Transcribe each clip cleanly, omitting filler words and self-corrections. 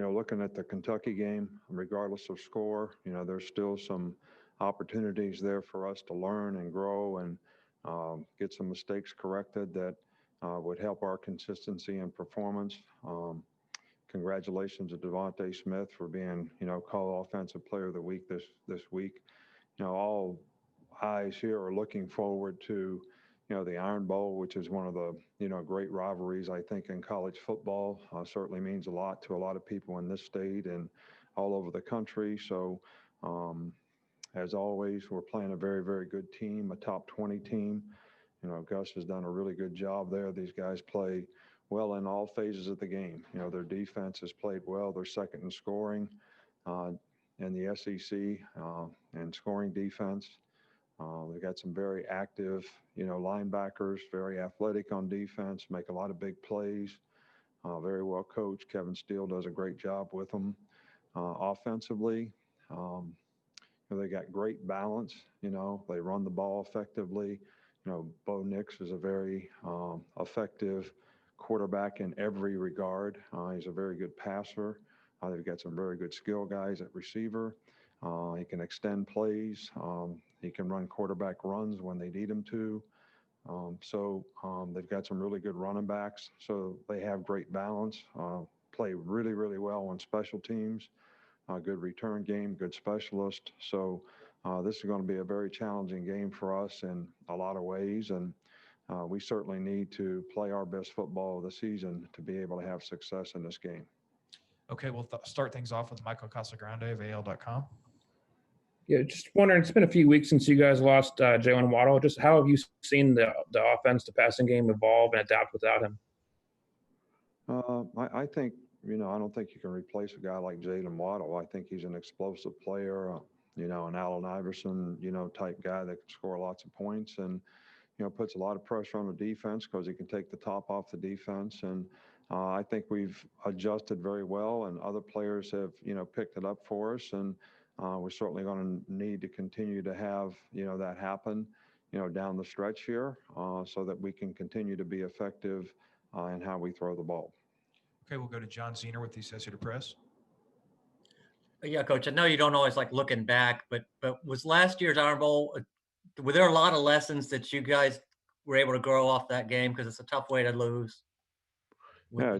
looking at the Kentucky game, regardless of score, there's still some opportunities there for us to learn and grow and get some mistakes corrected that would help our consistency and performance. Congratulations to Devontae Smith for being, called Offensive Player of the Week this week. All eyes here are looking forward to, the Iron Bowl, which is one of the, great rivalries, I think, in college football. Certainly means a lot to a lot of people in this state and all over the country. So, as always, we're playing a very, very good team, a top 20 team. Gus has done a really good job there. These guys play well in all phases of the game. Their defense has played well. They're second in scoring uh, in the SEC and scoring defense. They've got some very active, linebackers, very athletic on defense, make a lot of big plays, very well coached. Kevin Steele does a great job with them. Offensively, um, they got great balance. They run the ball effectively. Bo Nix is a very effective quarterback in every regard. He's a very good passer. They've got some very good skill guys at receiver. He can extend plays. He can run quarterback runs when they need him to. They've got some really good running backs. So they have great balance. Play really, really well on special teams. Good return game, good specialist. So this is going to be a very challenging game for us in a lot of ways. And we certainly need to play our best football of the season to be able to have success in this game. Okay, we'll start things off with Michael Casagrande of AL.com. Yeah, just wondering, it's been a few weeks since you guys lost Jalen Waddle. Just how have you seen the offense, the passing game evolve and adapt without him? I think, I don't think you can replace a guy like Jalen Waddle. I think he's an explosive player, an Allen Iverson, type guy that can score lots of points and, puts a lot of pressure on the defense because he can take the top off the defense. And I think we've adjusted very well, and other players have, picked it up for us. And we're certainly going to need to continue to have, that happen, down the stretch here so that we can continue to be effective in how we throw the ball. Okay, we'll go to John Zener with the Associated Press. Yeah, Coach, I know you don't always like looking back, but was last year's Iron Bowl, were there a lot of lessons that you guys were able to grow off that game? Because it's a tough way to lose. Yeah,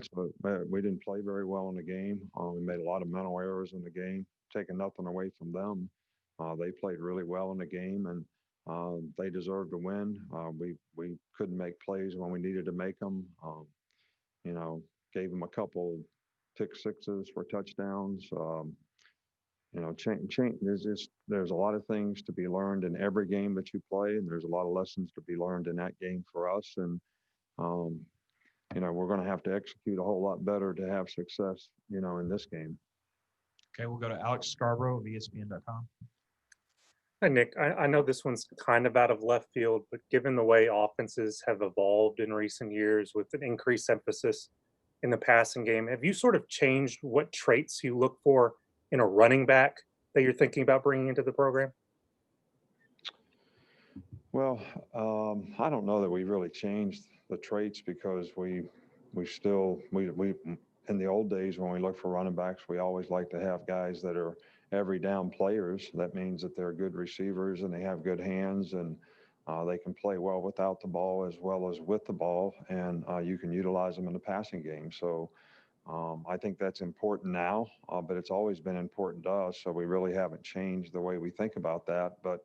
we didn't play very well in the game. We made a lot of mental errors in the game, taking nothing away from them. They played really well in the game, and they deserved to win. We couldn't make plays when we needed to make them. Gave them a couple pick sixes for touchdowns. There's a lot of things to be learned in every game that you play, and there's a lot of lessons to be learned in that game for us. And we're going to have to execute a whole lot better to have success, in this game. Okay, we'll go to Alex Scarborough of ESPN.com. Hi, Nick. I know this one's kind of out of left field, but given the way offenses have evolved in recent years with an increased emphasis in the passing game, have you sort of changed what traits you look for in a running back that you're thinking about bringing into the program? Well, I don't know that we really changed the traits because we in the old days when we look for running backs, we always like to have guys that are every down players. That means that they're good receivers and they have good hands and they can play well without the ball as well as with the ball, and you can utilize them in the passing game. So I think that's important now, but it's always been important to us. So we really haven't changed the way we think about that. But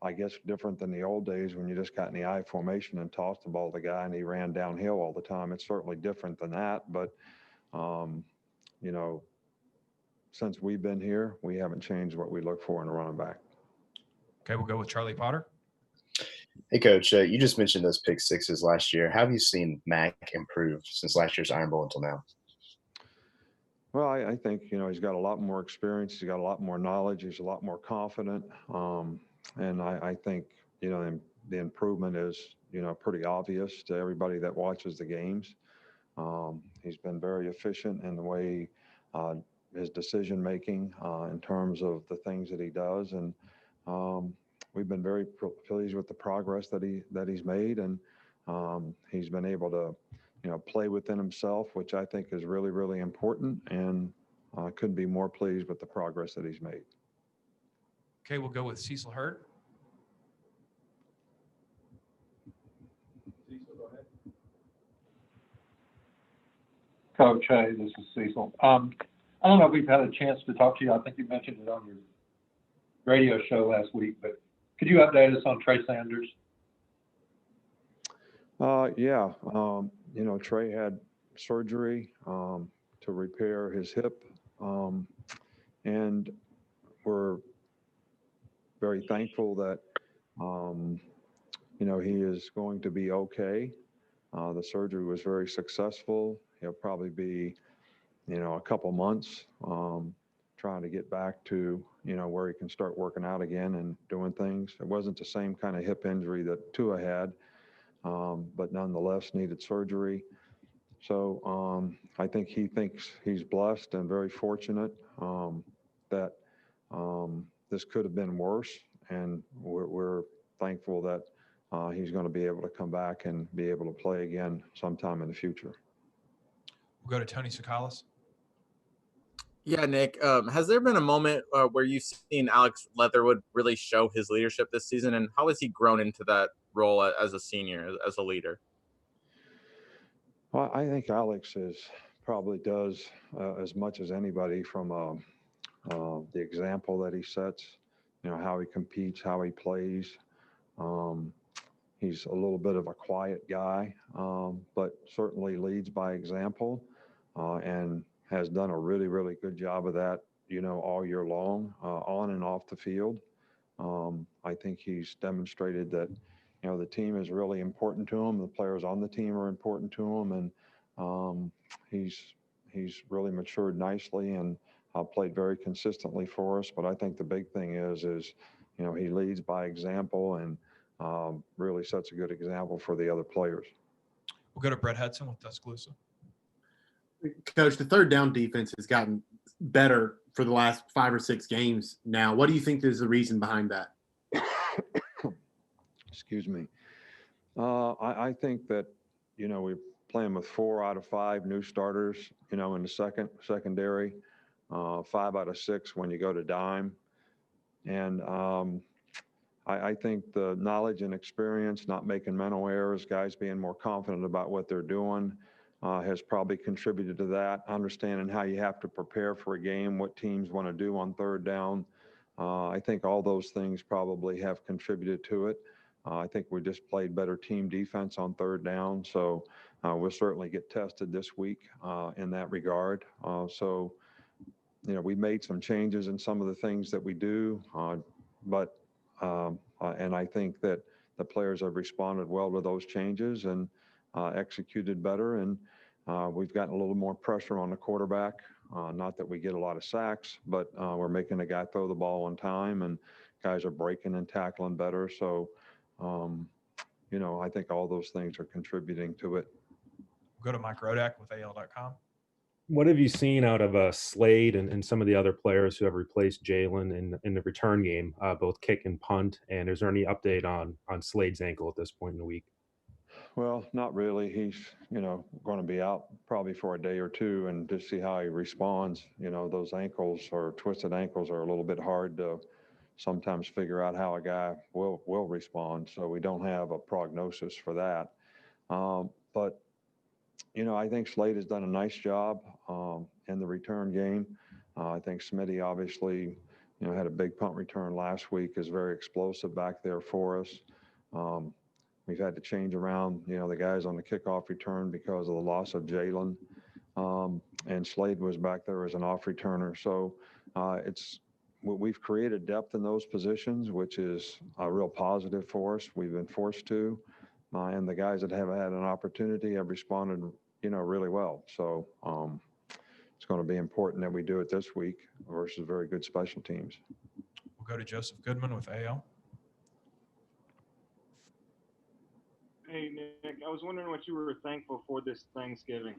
I guess different than the old days when you just got in the I formation and tossed the ball to the guy and he ran downhill all the time. It's certainly different than that. But, since we've been here, we haven't changed what we look for in a running back. Okay, we'll go with Charlie Potter. Hey, Coach, you just mentioned those pick sixes last year. How have you seen Mac improve since last year's Iron Bowl until now? Well, I think, he's got a lot more experience. He's got a lot more knowledge. He's a lot more confident. And I think, the improvement is, pretty obvious to everybody that watches the games. He's been very efficient in the way his decision making in terms of the things that he does. And we've been very pleased with the progress that he's made. And he's been able to, play within himself, which I think is really, really important, and couldn't be more pleased with the progress that he's made. Okay, we'll go with Cecil Hurd. Coach, hey, this is Cecil. I don't know if we've had a chance to talk to you. I think you mentioned it on your radio show last week, but could you update us on Trey Sanders? Yeah, Trey had surgery to repair his hip, and we're very thankful that, he is going to be okay. The surgery was very successful. He'll probably be, a couple months trying to get back to, where he can start working out again and doing things. It wasn't the same kind of hip injury that Tua had, but nonetheless needed surgery. So I think he thinks he's blessed and very fortunate that this could have been worse, and we're thankful that he's going to be able to come back and be able to play again sometime in the future. We'll go to Tony Sakalas. Yeah, Nick, has there been a moment where you've seen Alex Leatherwood really show his leadership this season, and how has he grown into that role as a senior, as a leader? Well, I think Alex probably does as much as anybody from the example that he sets, how he competes, how he plays. He's a little bit of a quiet guy, but certainly leads by example and has done a really, really good job of that, all year long, on and off the field. I think he's demonstrated that, the team is really important to him. The players on the team are important to him, and he's really matured nicely and played very consistently for us. But I think the big thing is he leads by example and really sets a good example for the other players. We'll go to Brett Hudson with Tuscaloosa. Coach, the third down defense has gotten better for the last 5 or 6 games now. What do you think is the reason behind that? Excuse me. I think that, we're playing with 4 out of 5 new starters, in the secondary, 5 out of 6 when you go to dime. And I think the knowledge and experience, not making mental errors, guys being more confident about what they're doing, has probably contributed to that. Understanding how you have to prepare for a game, what teams want to do on third down. I think all those things probably have contributed to it. I think we just played better team defense on third down. So we'll certainly get tested this week in that regard. So we made some changes in some of the things that we do, but and I think that the players have responded well to those changes and executed better. And we've gotten a little more pressure on the quarterback. Not that we get a lot of sacks, but we're making the guy throw the ball on time, and guys are breaking and tackling better. So, I think all those things are contributing to it. We'll go to Mike Rodak with AL.com. What have you seen out of Slade and some of the other players who have replaced Jalen in the return game, both kick and punt? And is there any update on Slade's ankle at this point in the week? Well, not really. He's, going to be out probably for a day or two and just see how he responds. Those ankles or twisted ankles are a little bit hard to sometimes figure out how a guy will respond. So we don't have a prognosis for that. But I think Slade has done a nice job in the return game. I think Smitty obviously, had a big punt return last week, is very explosive back there for us. We've had to change around, the guys on the kickoff return because of the loss of Jalen. And Slade was back there as an off returner. So we've created depth in those positions, which is a real positive for us. We've been forced to. And the guys that have had an opportunity have responded, really well. So it's going to be important that we do it this week versus very good special teams. We'll go to Joseph Goodman with AL. Hey, Nick, I was wondering what you were thankful for this Thanksgiving.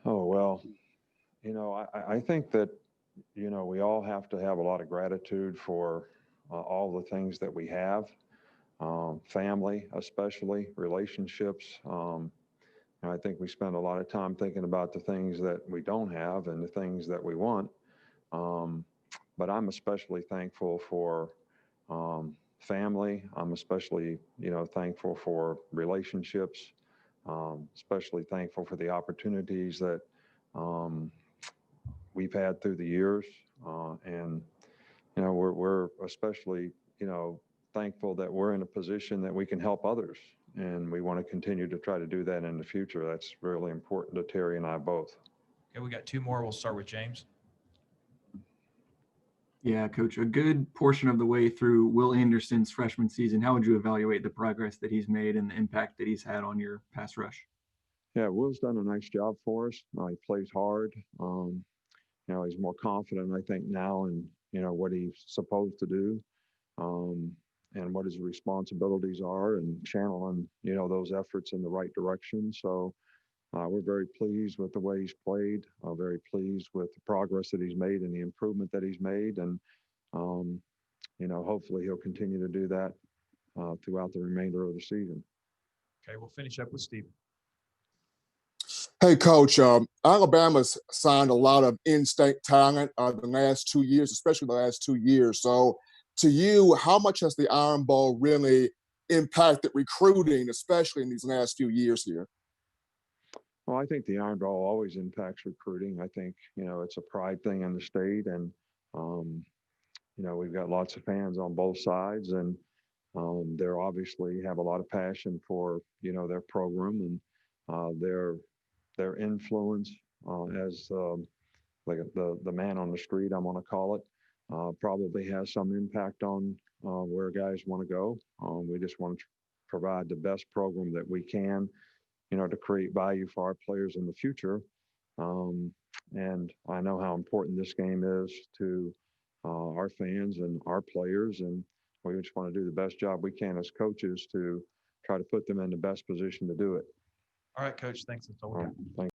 Oh, well, I think that, we all have to have a lot of gratitude for all the things that we have. family, especially relationships. And I think we spend a lot of time thinking about the things that we don't have and the things that we want. But I'm especially thankful for family. I'm especially, thankful for relationships. Especially thankful for the opportunities that we've had through the years. And we're especially, thankful that we're in a position that we can help others. And we want to continue to try to do that in the future. That's really important to Terry and I both. Okay, we got two more. We'll start with James. Yeah, Coach, a good portion of the way through Will Anderson's freshman season, how would you evaluate the progress that he's made and the impact that he's had on your pass rush? Yeah, Will's done a nice job for us. He plays hard. He's more confident, I think, now in, what he's supposed to do. And what his responsibilities are and channeling, those efforts in the right direction. So we're very pleased with the way he's played, very pleased with the progress that he's made and the improvement that he's made. And, hopefully he'll continue to do that throughout the remainder of the season. Okay, we'll finish up with Steve. Hey, Coach, Alabama's signed a lot of in-state talent the last 2 years, especially the last 2 years. So to you, how much has the Iron Bowl really impacted recruiting, especially in these last few years here? Well, I think the Iron Bowl always impacts recruiting. I think, it's a pride thing in the state. And, we've got lots of fans on both sides. And they're obviously have a lot of passion for, their program and their influence as like the man on the street, I'm going to call it, probably has some impact on where guys want to go. We just want to provide the best program that we can, to create value for our players in the future. And I know how important this game is to our fans and our players. And we just want to do the best job we can as coaches to try to put them in the best position to do it. All right, Coach. Thanks. That's all we got. Thank